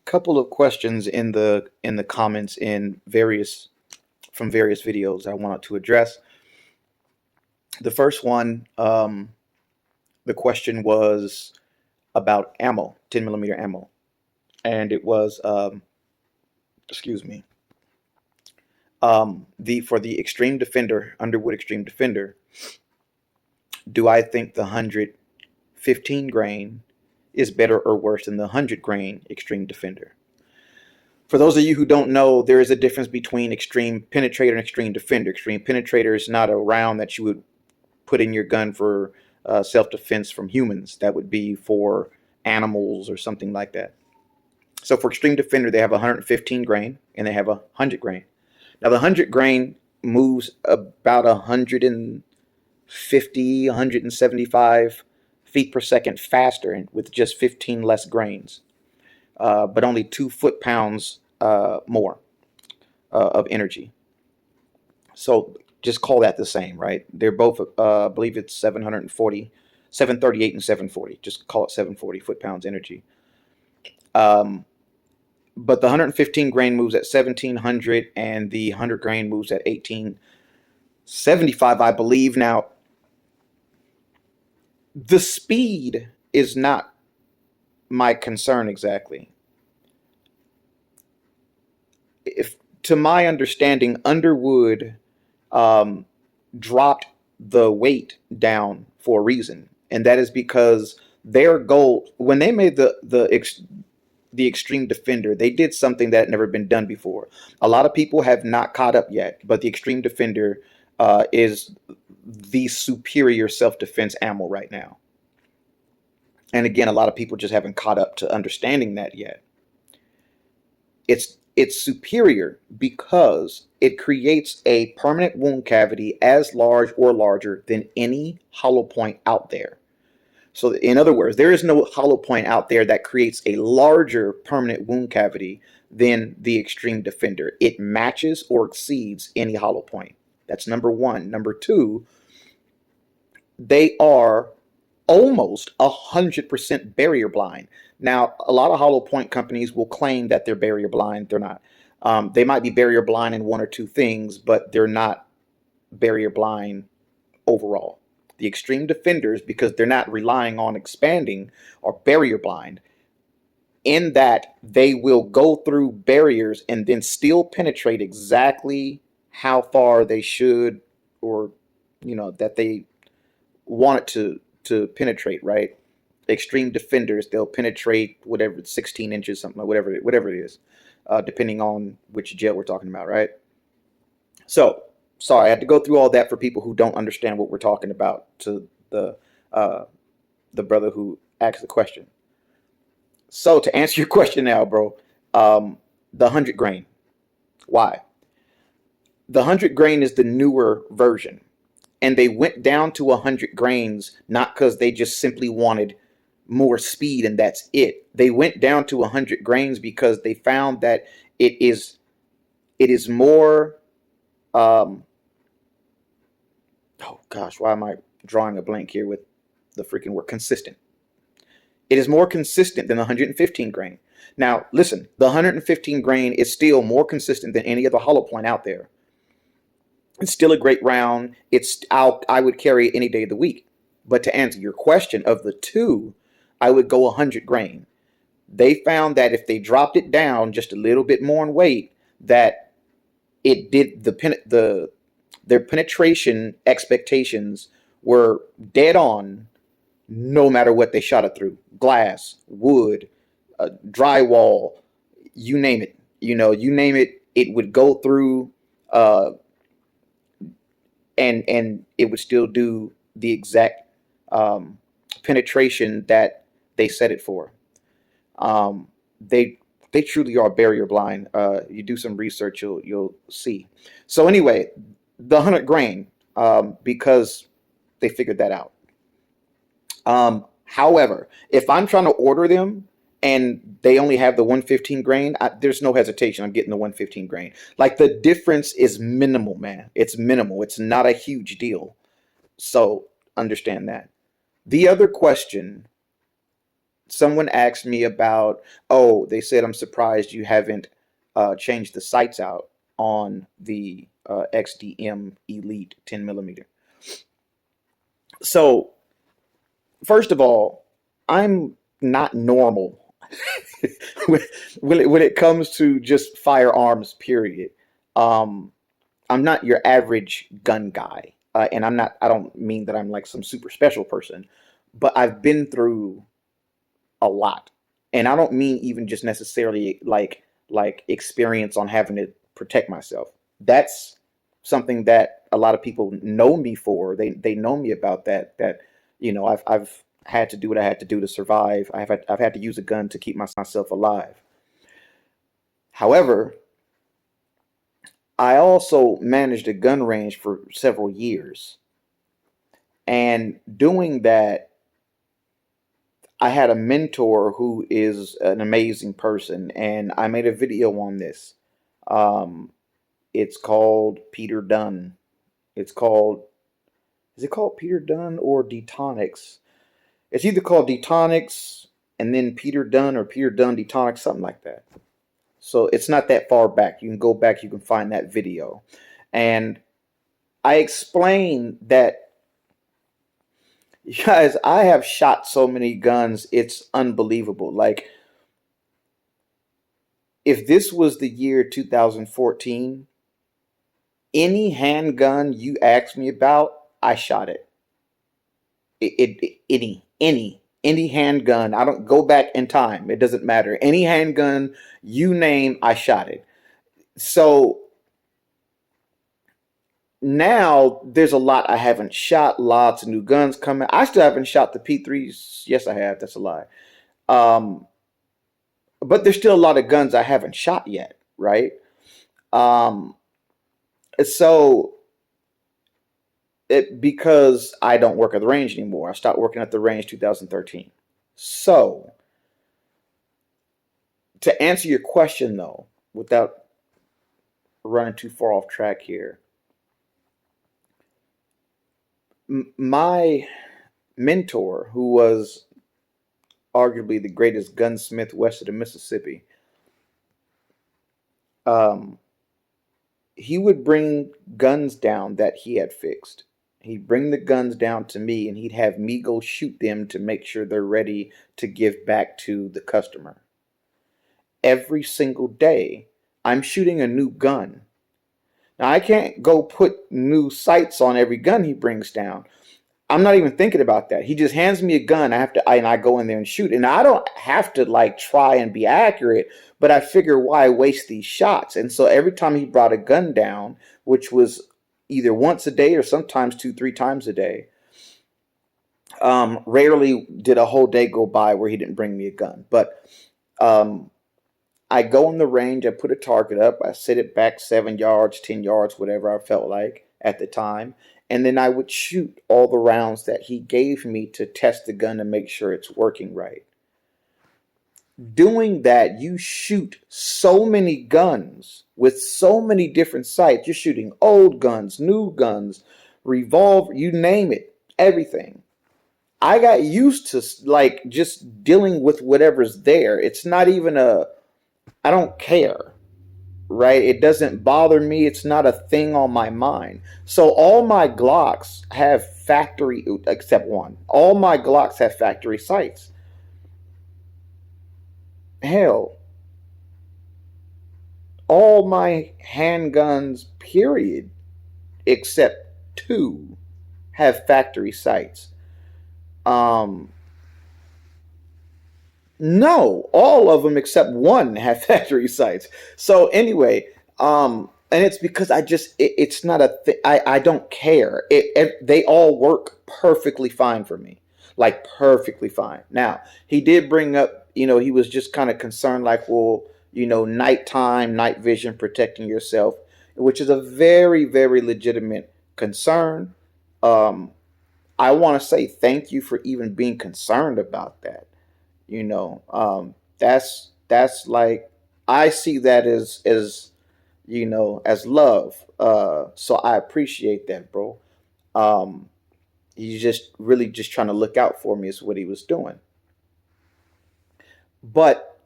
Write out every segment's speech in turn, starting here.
couple of questions in the comments in various from various videos I wanted to address. The first one, the question was about ammo, 10 millimeter ammo, and it was, excuse me, the for the Extreme Defender, Underwood Extreme Defender. Do I think the 115 grain is better or worse than the 100 grain Extreme Defender? For those of you who don't know, there is a difference between Extreme Penetrator and Extreme Defender. Extreme Penetrator is not a round that you would put in your gun for self-defense from humans. That would be for animals or something like that. So for Extreme Defender, they have 115 grain and they have 100 grain. Now the 100 grain moves about 150, 175 feet per second faster and with just 15 less grains, but only 2 foot-pounds more of energy. So just call that the same, right? They're both, I believe it's 740, 738 and 740. Just call it 740 foot-pounds energy. But the 115 grain moves at 1700 and the 100 grain moves at 1875, I believe. Now, the speed is not my concern exactly. If, to my understanding, Underwood dropped the weight down for a reason, and that is because their goal, when they made the Extreme Defender, they did something that had never been done before. A lot of people have not caught up yet, but the Extreme Defender is the superior self-defense ammo right now. And again, a lot of people just haven't caught up to understanding that yet. It's superior because it creates a permanent wound cavity as large or larger than any hollow point out there. So in other words, there is no hollow point out there that creates a larger permanent wound cavity than the Extreme Defender. It matches or exceeds any hollow point. That's number one. Number two, they are almost 100% barrier blind. Now, a lot of hollow point companies will claim that they're barrier blind. They're not. They might be barrier blind in one or two things, but they're not barrier blind overall. The Extreme Defenders, because they're not relying on expanding, are barrier blind in that they will go through barriers and then still penetrate exactly how far they should, or that they want it to penetrate, right? Extreme Defenders, they'll penetrate whatever, 16 inches, something like whatever it is, depending on which gel we're talking about, right? So sorry, I had to go through all that for people who don't understand what we're talking about, to the brother who asked the question. So to answer your question now, bro, the 100 grain. Why? The 100 grain is the newer version. And they went down to 100 grains not because they just simply wanted more speed and that's it. They went down to 100 grains because they found that it is more, oh gosh, why am I drawing a blank here with the freaking word consistent? It is more consistent than the 115 grain. Now, listen, the 115 grain is still more consistent than any other hollow point out there. It's still a great round. I would carry it any day of the week. But to answer your question, of the two, I would go 100 grain. They found that if they dropped it down just a little bit more in weight, that it did their penetration expectations were dead on, no matter what they shot it through. Glass, wood, drywall, you name it. You name it, it would go through, and it would still do the exact penetration that they set it for. They truly are barrier blind. You do some research, you'll see. So anyway, the 100 grain, because they figured that out. However, if I'm trying to order them and they only have the 115 grain, there's no hesitation. I'm getting the 115 grain. Like, the difference is minimal, man. It's minimal. It's not a huge deal. So understand that. The other question Someone asked me about, oh, they said, I'm surprised you haven't changed the sights out on the XDM Elite 10 millimeter. So, first of all, I'm not normal when, when it comes to just firearms, period. Um, I'm not your average gun guy. And I don't mean that I'm like some super special person, but I've been through a lot. And I don't mean even just necessarily like experience on having to protect myself. That's something that a lot of people know me for. They know me about that I've had to do what I had to do to survive. I've had to use a gun to keep myself alive. However, I also managed a gun range for several years. And doing that, I had a mentor who is an amazing person, and I made a video on this. Um, it's called Peter Dunn. It's called, is it called Peter Dunn or Detonics? It's either called Detonics and then Peter Dunn or Peter Dunn Detonics, something like that. So it's not that far back. You can go back, you can find that video. And I explain that, guys, I have shot so many guns, it's unbelievable. Like, if this was the year 2014, any handgun you asked me about, I shot it. Any handgun. I don't go back in time. It doesn't matter. Any handgun you name, I shot it. So now there's a lot I haven't shot. Lots of new guns coming. I still haven't shot the P3s. Yes, I have. That's a lie. Um, but there's still a lot of guns I haven't shot yet, right? Um, so because I don't work at the range anymore. I stopped working at the range 2013. So, to answer your question though, without running too far off track here, my mentor, who was arguably the greatest gunsmith west of the Mississippi, um, he would bring guns down that he had fixed. He'd bring the guns down to me and he'd have me go shoot them to make sure they're ready to give back to the customer. Every single day, I'm shooting a new gun. Now, I can't go put new sights on every gun he brings down. I'm not even thinking about that. He just hands me a gun. And I go in there and shoot. And I don't have to like try and be accurate, but I figure why waste these shots? And so every time he brought a gun down, which was either once a day or sometimes 2, 3 times a day, rarely did a whole day go by where he didn't bring me a gun. But um, I go in the range, I put a target up, I set it back 7 yards, 10 yards, whatever I felt like at the time. And then I would shoot all the rounds that he gave me to test the gun to make sure it's working right. Doing that, you shoot so many guns with so many different sights. You're shooting old guns, new guns, revolver, you name it, everything. I got used to like just dealing with whatever's there. It's not even I don't care, right? It doesn't bother me. It's not a thing on my mind. So all my Glocks have factory, except one. All my Glocks have factory sights. Hell, all my handguns, period, except two, have factory sights. Um, No, all of them except one have factory sites. So anyway, and it's because it's not a I don't care. They all work perfectly fine for me, like perfectly fine. Now he did bring up, he was just kind of concerned, like, well, nighttime, night vision, protecting yourself, which is a very, very legitimate concern. Um, I want to say thank you for even being concerned about that. you know that's like, I see that as love. So I appreciate that, bro. He's just really just trying to look out for me is what he was doing. But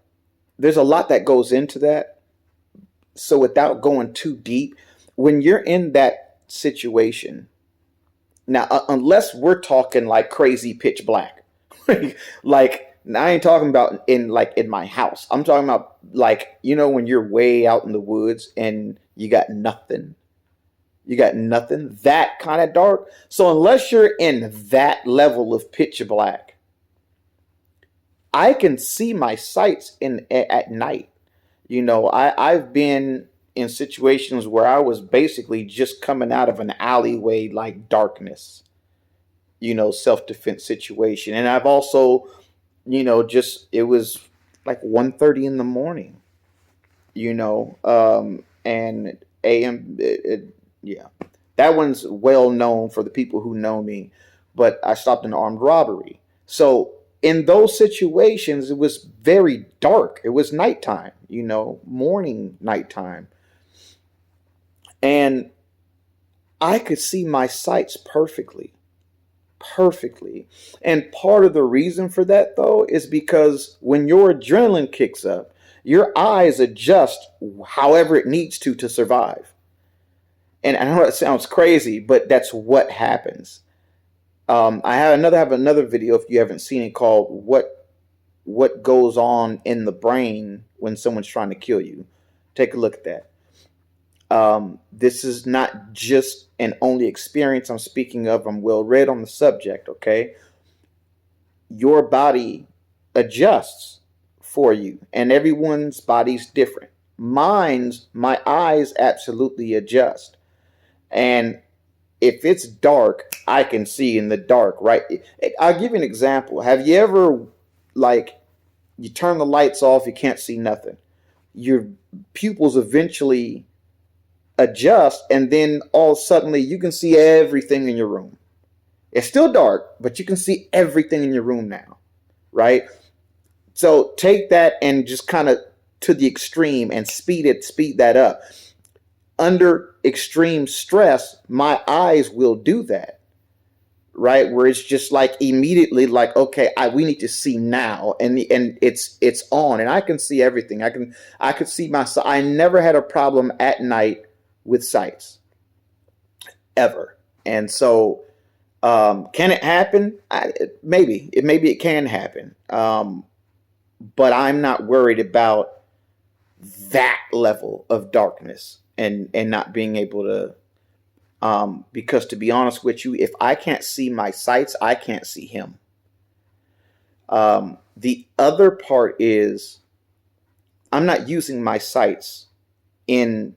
there's a lot that goes into that. So without going too deep, when you're in that situation, now unless we're talking like crazy pitch black, like I ain't talking about in like in my house. I'm talking about like when you're way out in the woods and you got nothing. You got nothing that kind of dark. So unless you're in that level of pitch black, I can see my sights in at night. I've been in situations where I was basically just coming out of an alleyway like darkness, self defense situation. And I've also, just it was like 1:30 in the morning, and AM. Yeah, that one's well known for the people who know me. But I stopped an armed robbery. So in those situations, it was very dark. It was nighttime, morning, nighttime. And I could see my sights perfectly. Perfectly. And part of the reason for that, though, is because when your adrenaline kicks up, your eyes adjust however it needs to survive. And I know that sounds crazy, but that's what happens. I have another video if you haven't seen it called "What Goes On in the Brain When Someone's Trying to Kill You." Take a look at that. This is not just an only experience I'm speaking of. I'm well read on the subject. Okay, your body adjusts for you, and everyone's body's different. My eyes absolutely adjust, and if it's dark, I can see in the dark, right? I'll give you an example. Have you ever, like, you turn the lights off, you can't see nothing. Your pupils eventually adjust, and then all suddenly you can see everything in your room. It's still dark, but you can see everything in your room now, right? So take that and just kind of to the extreme and speed that up. Under extreme stress, my eyes will do that, right? Where it's just like immediately like, okay, we need to see now, and it's on, and I can see everything. I could see my. I never had a problem at night with sights ever, and so can it happen? Maybe it can happen, but I'm not worried about that level of darkness and not being able to because to be honest with you, if I can't see my sights, I can't see him. The other part is I'm not using my sights in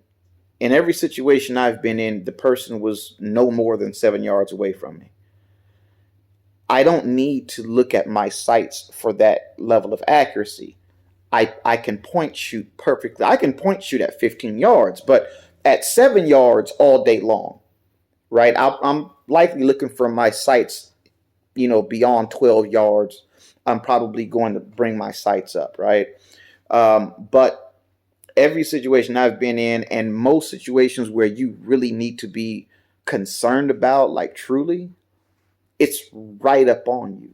every situation I've been in. The person was no more than 7 yards away from me. I don't need to look at my sights for that level of accuracy. I can point shoot perfectly. I can point shoot at 15 yards, but at 7 yards all day long, right? I'm likely looking for my sights, beyond 12 yards. I'm probably going to bring my sights up, right? But every situation I've been in, and most situations where you really need to be concerned about, like truly, it's right up on you.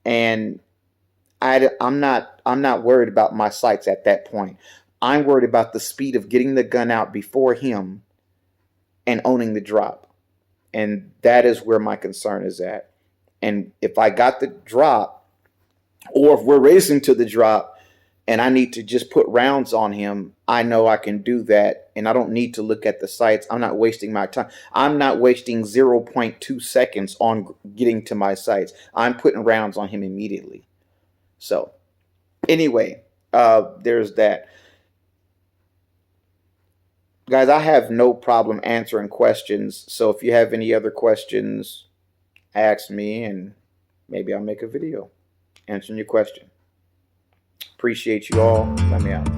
And I'm not worried about my sights at that point. I'm worried about the speed of getting the gun out before him and owning the drop. And that is where my concern is at. And if I got the drop, or if we're racing to the drop and I need to just put rounds on him, I know I can do that. And I don't need to look at the sights. I'm not wasting my time. I'm not wasting 0.2 seconds on getting to my sights. I'm putting rounds on him immediately. So anyway, there's that. Guys, I have no problem answering questions. So if you have any other questions, ask me and maybe I'll make a video answering your question. Appreciate you all. Let me out.